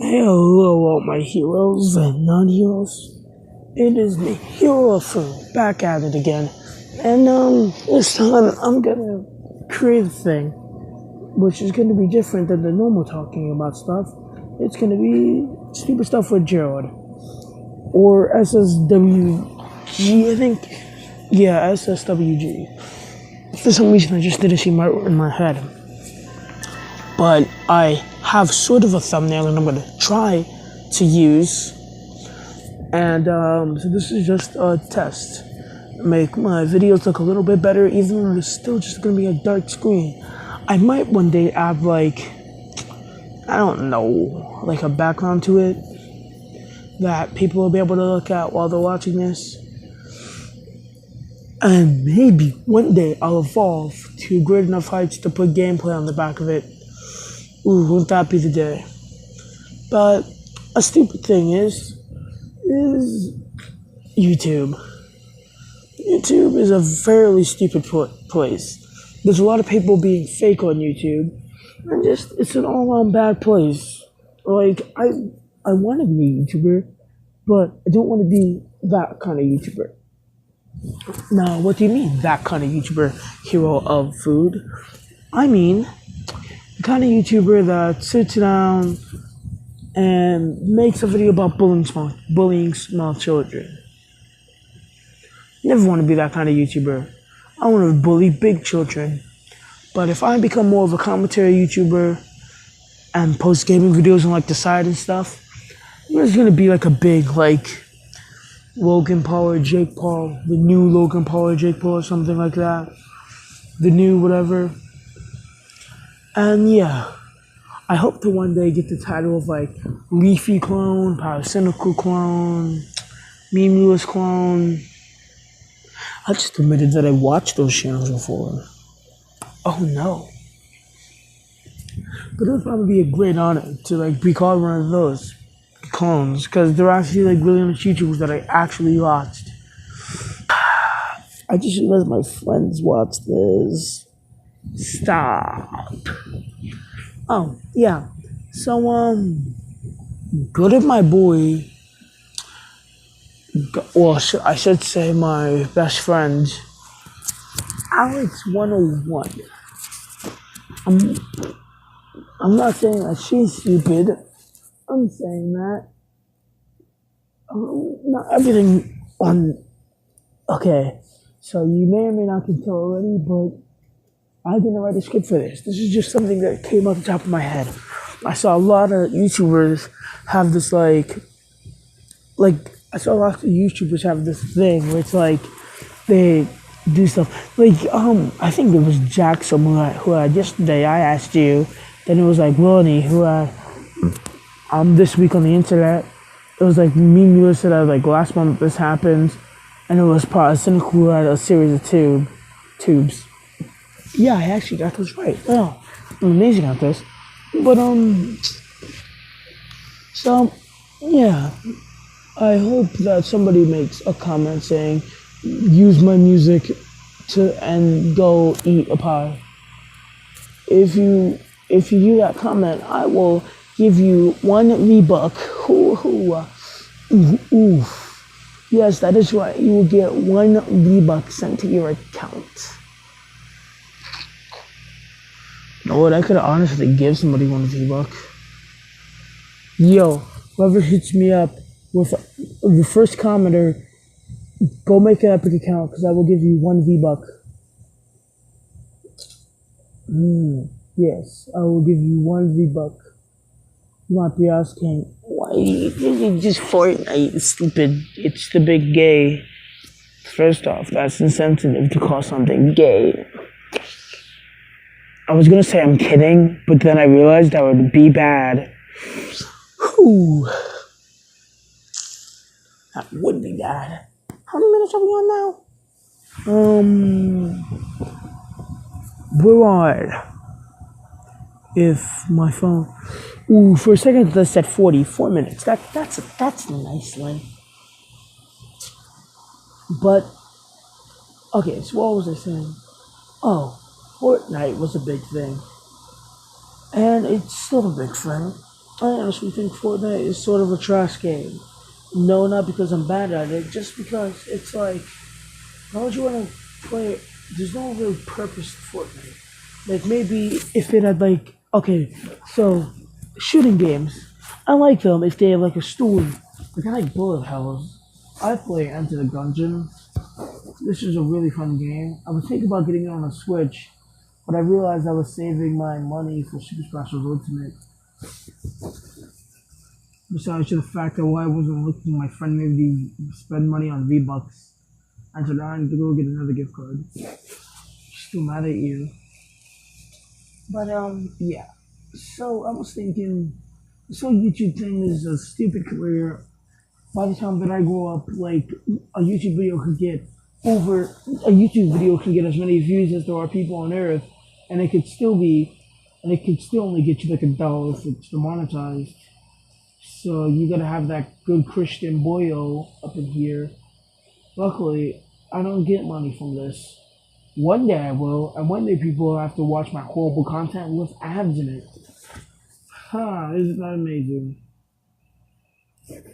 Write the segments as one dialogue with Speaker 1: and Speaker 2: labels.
Speaker 1: Hello, all my heroes and non-heroes. It is the hero of food back at it again, and this time I'm gonna create a thing, which is gonna be different than the normal talking about stuff. It's gonna be stupid stuff with Gerald or SSWG, I think. Yeah, SSWG. For some reason, I just didn't see my in my head. But I have sort of a thumbnail and I'm going to try to use. And so this is just a test. Make my videos look a little bit better, even though it's still just going to be a dark screen. I might one day add I don't know, like a background to it that people will be able to look at while they're watching this. And maybe one day I'll evolve to great enough heights to put gameplay on the back of it. Ooh, wouldn't that be the day? But a stupid thing is YouTube. YouTube is a fairly stupid place. There's a lot of people being fake on YouTube, and it's an all-around bad place. Like, I want to be a YouTuber, but I don't want to be that kind of YouTuber. Now, what do you mean, that kind of YouTuber, hero of food? I mean, the kind of YouTuber that sits down and makes a video about bullying small children. Never want to be that kind of YouTuber. I want to bully big children. But if I become more of a commentary YouTuber and post gaming videos on the side and stuff, there's gonna be a big Logan Paul or Jake Paul, the new Logan Paul or Jake Paul or something like that. The new whatever. And yeah, I hope to one day get the title of Leafy clone, Paracynical clone, Meme Lewis clone. I just admitted that I watched those channels before. Oh no. But it would probably be a great honor to be called one of those clones, because they're actually really nice YouTubers that I actually watched. I just realized my friends watch this. Stop. Oh, yeah. So, good at my boy. Well, I should say my best friend, Alex101. I'm not saying that she's stupid. I'm saying that not everything on. Okay, so you may or may not can tell already, but I didn't write a script for this. This is just something that came off the top of my head. I saw a lot of YouTubers have this I saw lots of YouTubers have this thing where it's they do stuff. I think it was Jackson who had yesterday I asked you, then it was Ronnie who had this week on the internet. It was me and you said last month this happened, and it was Paracynical who had a series of tubes. Yeah, I actually got this right. Oh, I'm amazing at this. But, so, yeah. I hope that somebody makes a comment saying, use my music and go eat a pie. If you do that comment, I will give you 1 V-Buck. Ooh. Yes, that is right. You will get 1 V-Buck sent to your account. You know what? I could honestly give somebody 1 V-Buck. Yo, whoever hits me up with the first commenter, go make an Epic account because I will give you 1 V-Buck. Yes, I will give you 1 V-Buck. You might be asking, why you just Fortnite, stupid? It's the big gay. First off, that's insensitive to call something gay. I was gonna say I'm kidding, but then I realized that would be bad. Whew. That would be bad. How many minutes are we on now? We're on. If my phone. Ooh, for a second that said 44 minutes. That's a nice length. But okay, so what was I saying? Fortnite was a big thing. And it's still a big thing. I honestly think Fortnite is sort of a trash game. No, not because I'm bad at it, just because it's like, why would you want to play it? There's no real purpose to Fortnite. Like, maybe if it had, like, okay, so, shooting games, I like them if they have, like, a story. Like, I like bullet hells. I play Enter the Gungeon. This is a really fun game. I was thinking about getting it on a Switch, but I realized I was saving my money for Super Smash Bros. Ultimate. Besides the fact that while I wasn't looking, my friend made me spend money on V-Bucks. And so now I need to go get another gift card. Still mad at you. But, yeah. So I was thinking, this whole YouTube thing is a stupid career. By the time that I grow up, like, a YouTube video could get as many views as there are people on Earth, and it could still only get you like $1 if it's demonetized. So you gotta have that good Christian boyo up in here. Luckily, I don't get money from this. One day I will, and one day people will have to watch my horrible content with ads in it. Isn't that amazing?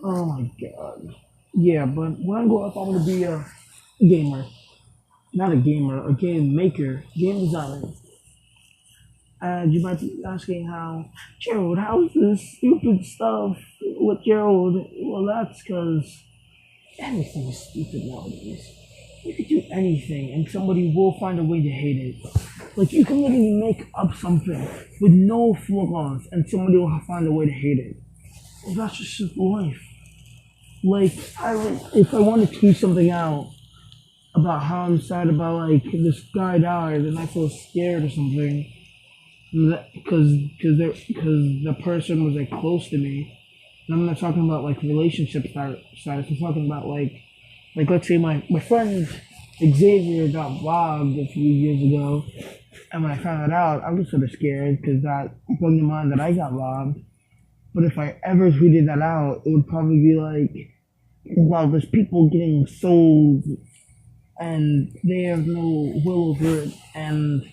Speaker 1: Oh my god. Yeah, but when I grow up, I'm gonna be a gamer. Not a gamer, a game maker, game designer. And you might be asking Gerald, how is this stupid stuff with Gerald? Well, that's because everything is stupid nowadays. You could do anything and somebody will find a way to hate it. Like, you can literally make up something with no flaws and somebody will find a way to hate it. Well, that's just life. Like, if I want to tweet something out about how I'm sad about, like, this guy died and I feel scared or something, because the person was, like, close to me. And I'm not talking about, like, relationship status. I'm talking about, like let's say my friend Xavier got robbed a few years ago, and when I found that out, I was sort of scared because that bugged in mind that I got robbed. But if I ever tweeted that out, it would probably be like, well, there's people getting sold, and they have no will over it, and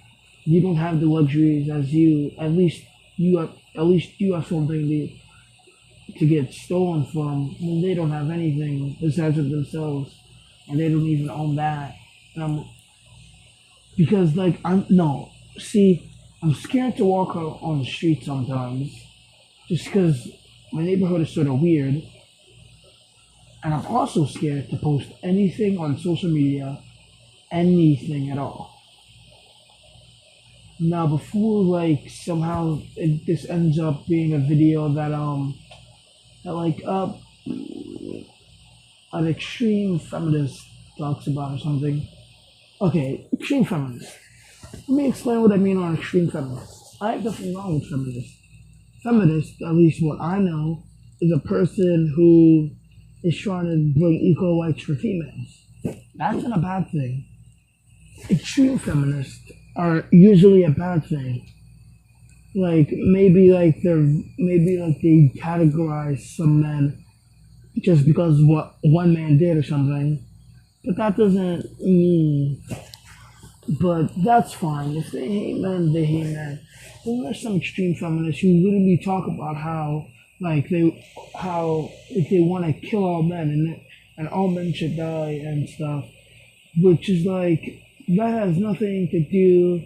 Speaker 1: you don't have the luxuries as you. At least you have something to get stolen from when they don't have anything besides of themselves, and they don't even own that. And because like I'm scared to walk out on the street sometimes, just because my neighborhood is sort of weird, and I'm also scared to post anything on social media, anything at all. Now, before like somehow this ends up being a video that an extreme feminist talks about or something. Okay, extreme feminist. Let me explain what I mean on extreme feminist. I have nothing wrong with feminist. Feminist, at least what I know, is a person who is trying to bring equal rights for females. That's not a bad thing. Extreme feminists are usually a bad thing. Like maybe they categorize some men just because of what one man did or something. But that doesn't mean. But that's fine. If they hate men, they hate men. Then there's some extreme feminists who literally talk about how if they want to kill all men and all men should die and stuff, which is like that has nothing to do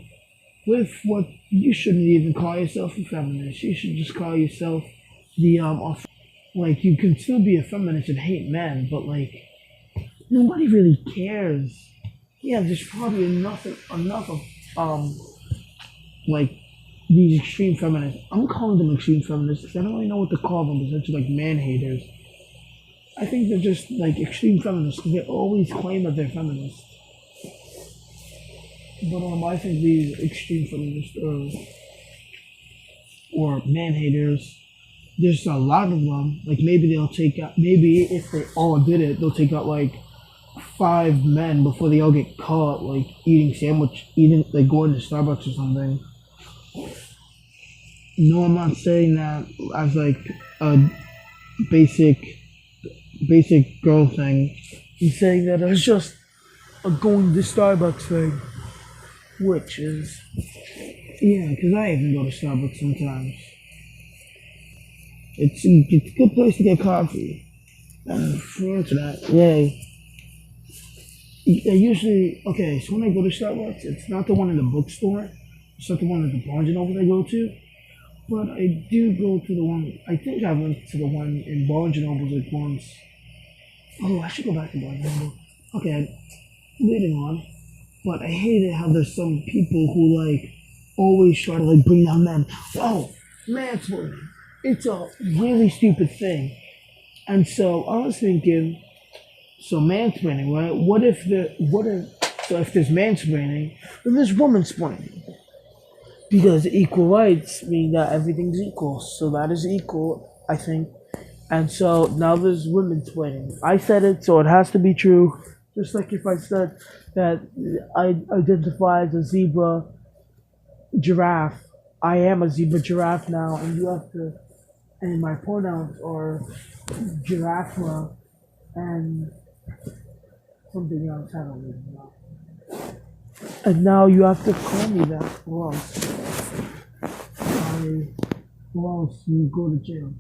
Speaker 1: with what you shouldn't even call yourself a feminist. You should just call yourself like you can still be a feminist and hate men, but like nobody really cares. Yeah, there's probably enough of like these extreme feminists. I'm calling them extreme feminists because I don't really know what to call them. But they're like man haters. I think they're just like extreme feminists because they always claim that they're feminists. But I think these extreme feminists or man haters, there's a lot of them. Like maybe if they all did it, they'll take out like 5 men before they all get caught, like eating like going to Starbucks or something. No, I'm not saying that as like a basic girl thing. I'm saying that it's just a going to Starbucks thing. Which is, yeah, because I even go to Starbucks sometimes. It's a good place to get coffee. And for the internet, yay. I usually okay. So when I go to Starbucks, it's not the one in the bookstore. It's not the one at the Barnes and Noble I go to. But I do go to the one. I think I went to the one in Barnes and Noble like once. Oh, I should go back to Barnes and Noble. Okay, leading on. But I hate it how there's some people who like always try to like bring down men. Oh, mansplaining. It's a really stupid thing. And so I was thinking, so mansplaining, right? If there's mansplaining, then there's womansplaining. Because equal rights mean that everything's equal. So that is equal, I think. And so now there's womansplaining. I said it, so it has to be true. Just like if I said that I identify as a zebra giraffe, I am a zebra giraffe now, and you have to, and my pronouns are giraffe and something else. I don't even know. And now you have to call me that, or else you go to jail.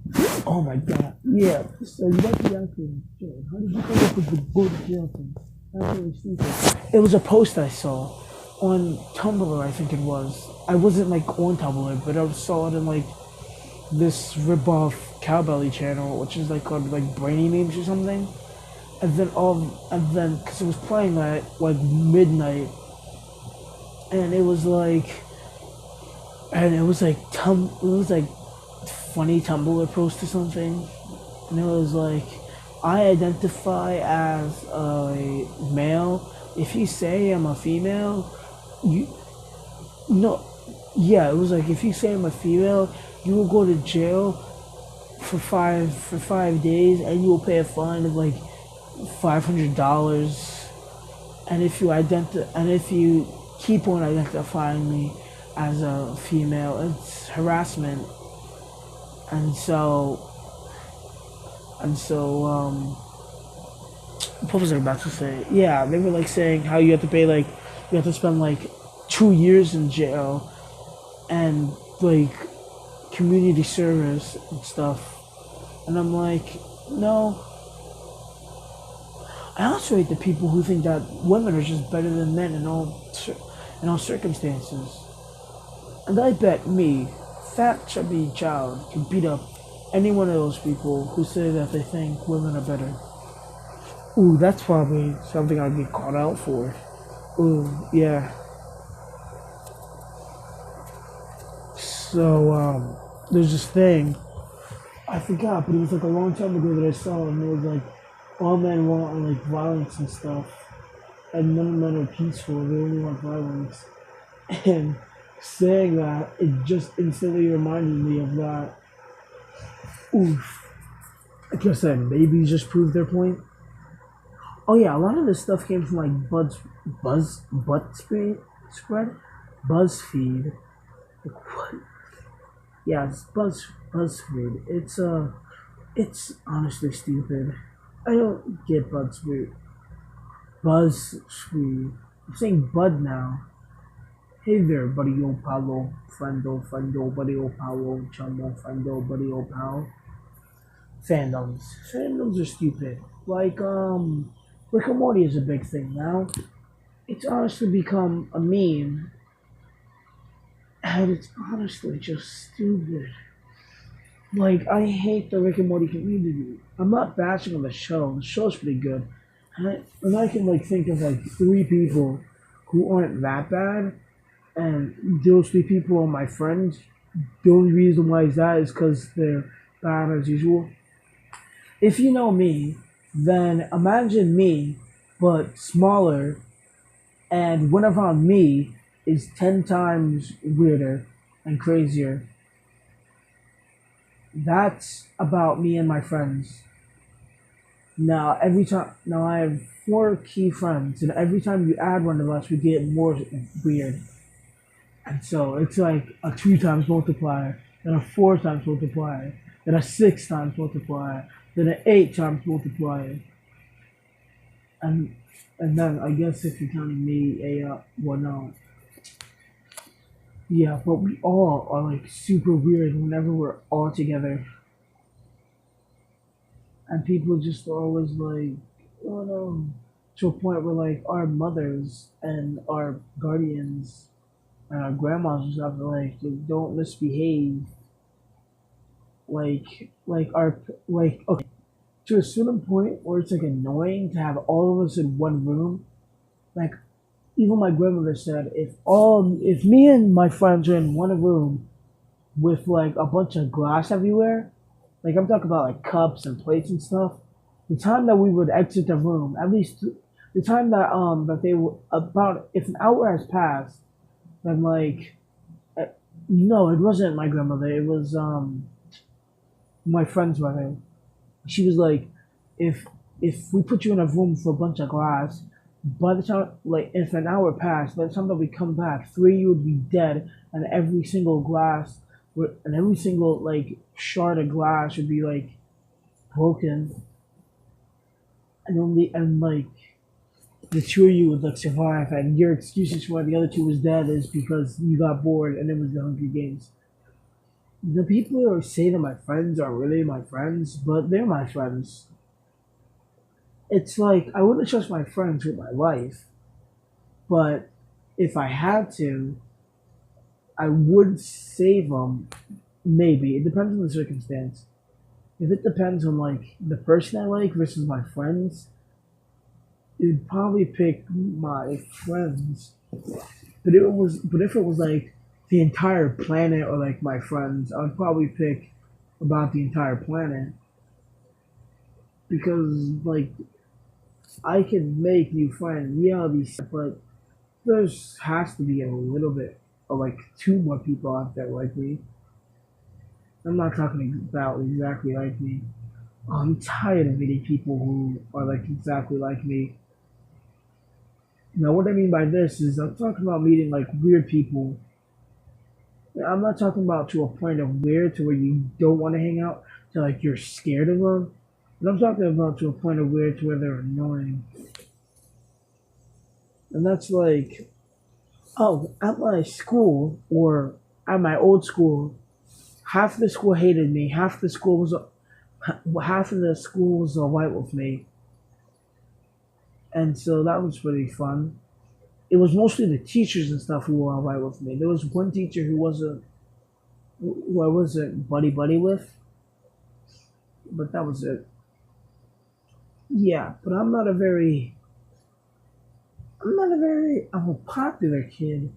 Speaker 1: Oh my god. Yeah. So you might be asking, Jared, how did you come up with the go to jail thing? That's really stupid. It was a post I saw on Tumblr, I think it was. I wasn't like on Tumblr, but I saw it in like this rip-off Cowbelly channel, which is like called like Brainy Memes or something. And then, cause it was playing at like midnight, and it was like it was like funny Tumblr post or something, and it was like, I identify as a male. If you say I'm a female, you no, yeah, it was like if you say I'm a female, you will go to jail for 5 days, and you will pay a fine of like $500. And if you keep on identifying me as a female, it's harassment. And so what was I about to say? Yeah, they were like saying how you have to pay like you have to spend like 2 years in jail and like community service and stuff. And I'm like, no. I also hate the people who think that women are just better than men in all circumstances. And I bet me, fat chubby child, can beat up any one of those people who say that they think women are better. Ooh, that's probably something I'd get caught out for. Ooh, yeah. So, there's this thing, I forgot, but it was like a long time ago that I saw, and it was like, all men want like violence and stuff, and none of men are peaceful, they only want violence. And saying that, it just instantly reminded me of that. Oof. I guess that maybe just proved their point. Oh yeah, a lot of this stuff came from like BuzzFeed. Like, what? Yeah, it's BuzzFeed. It's honestly stupid. I don't get BuzzFeed. BuzzFeed. I'm saying Bud now. Hey there, buddy, yo, palo, friendo, buddy, yo, palo, chamo, friendo, buddy, yo, pal. Fandoms are stupid. Like, Rick and Morty is a big thing now. It's honestly become a meme, and it's honestly just stupid. Like, I hate the Rick and Morty community. I'm not bashing on the show. The show's pretty good. And I can, like, think of, like, 3 people who aren't that bad. And those 3 people are my friends. The only reason why is that is because they're bad as usual. If you know me, then imagine me, but smaller. And one around me is 10 times weirder and crazier. That's about me and my friends. Now I have 4 key friends, and every time you add one of us, we get more weird. And so it's like a 2 times multiplier, then a 4 times multiplier, then a 6 times multiplier, then an 8 times multiplier, and then I guess if you're counting me, no. Yeah, but we all are like super weird whenever we're all together. and people just always like, oh no, to a point where like our mothers and our guardians and our grandmas just have to like don't misbehave, like our like okay, to a certain point where it's like annoying to have all of us in one room. Like even my grandmother said, if me and my friends are in one room with like a bunch of glass everywhere, like I'm talking about like cups and plates and stuff, the time that we would exit the room, at least the time that they were about if an hour has passed, then like uh, no, it wasn't my grandmother. It was my friend's mother. She was like, if if we put you in a room for a bunch of glass, by the time like if an hour passed, by the time that we come back, three of you would be dead, and every single and every single like shard of glass would be like broken, and like the two of you would like survive, and your excuses for why the other two was dead is because you got bored and it was the Hunger Games. The people who say that my friends are really my friends, but they're my friends. It's like I wouldn't trust my friends with my life, but if I had to, I would save them. Maybe it depends on the circumstance. If it depends on like the person I like versus my friends, it'd probably pick my friends. But if it was like the entire planet or like my friends, I would probably pick about the entire planet because like I can make new friends, yeah, but there's has to be a little bit or like two more people out there like me. I'm not talking about exactly like me. I'm tired of meeting people who are like exactly like me. Now, what I mean by this is I'm talking about meeting like weird people. I'm not talking about to a point of weird to where you don't want to hang out, to like you're scared of them. But I'm talking about to a point of weird to where they're annoying. And that's like, oh, at my school or at my old school, half the school hated me. Half of the school was white with me, and so that was pretty fun. It was mostly the teachers and stuff who were all right with me. There was one teacher who I wasn't buddy buddy with, but that was it. Yeah, but I'm a popular kid,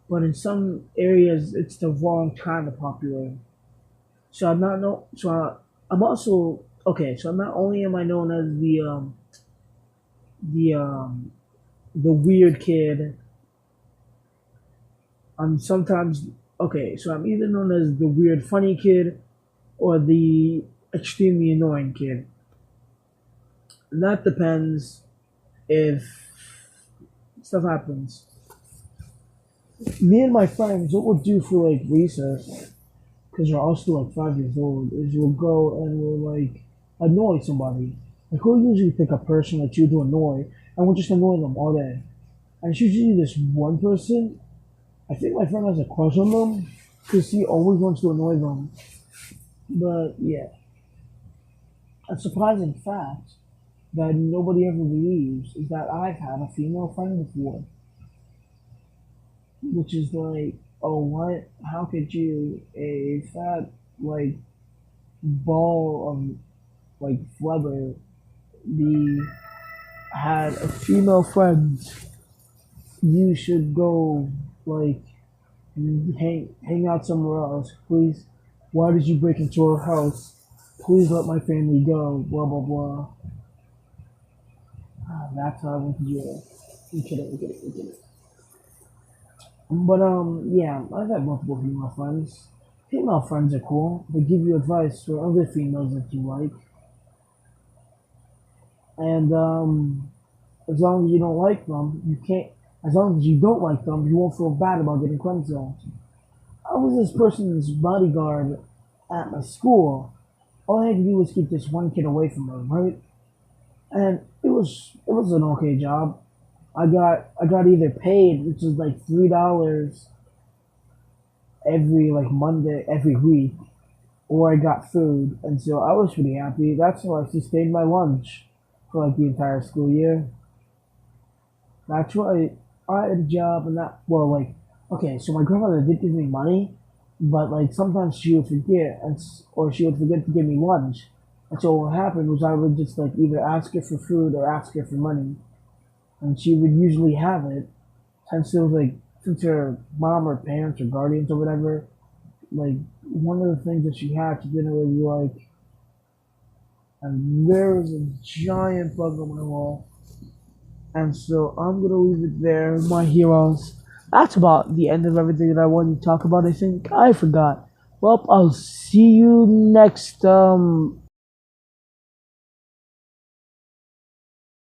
Speaker 1: but in some areas it's the wrong kind of popular. So I'm not no, so I, I'm also okay. So not only am I known as the the weird kid, I'm sometimes okay. So I'm either known as the weird funny kid or the extremely annoying kid. And that depends if stuff happens. Me and my friends, what we'll do for like recess, because we're all still like 5 years old, is we'll go and we'll like annoy somebody. Like we'll usually pick a person that you to annoy, and we'll just annoy them all day. And it's usually this one person. I think my friend has a crush on them because he always wants to annoy them. But yeah, a surprising fact that nobody ever believes is that I've had a female friend before, which is like, oh what? How could you, a fat like ball of like flubber, be had a female friend? You should go like hang out somewhere else, please. Why did you break into our house? Please let my family go. Blah blah blah. That's how I went to jail. We kidding, we kidding, we kidding. But yeah, I've had multiple female friends. Female friends are cool. They give you advice for other females that you like, and as long as you don't like them, you can't. As long as you don't like them, you won't feel bad about getting friend zoned. I was this person's bodyguard at my school. All I had to do was keep this one kid away from them, right? And it was an okay job. I got either paid, which is like $3 every like Monday every week, or I got food, and so I was pretty happy. That's how I sustained my lunch for like the entire school year. That's why I had a job, and that well, like okay, so my grandmother did give me money, but like sometimes she would forget, or she would forget to give me lunch. And so what happened was I would just like either ask her for food or ask her for money, and she would usually have it since it was like since her mom or parents or guardians or whatever. Like one of the things that she had, she didn't really like, and there was a giant bug on my wall. And so I'm gonna leave it there, my heroes. That's about the end of everything that I wanted to talk about. I think I forgot. Well, I'll see you next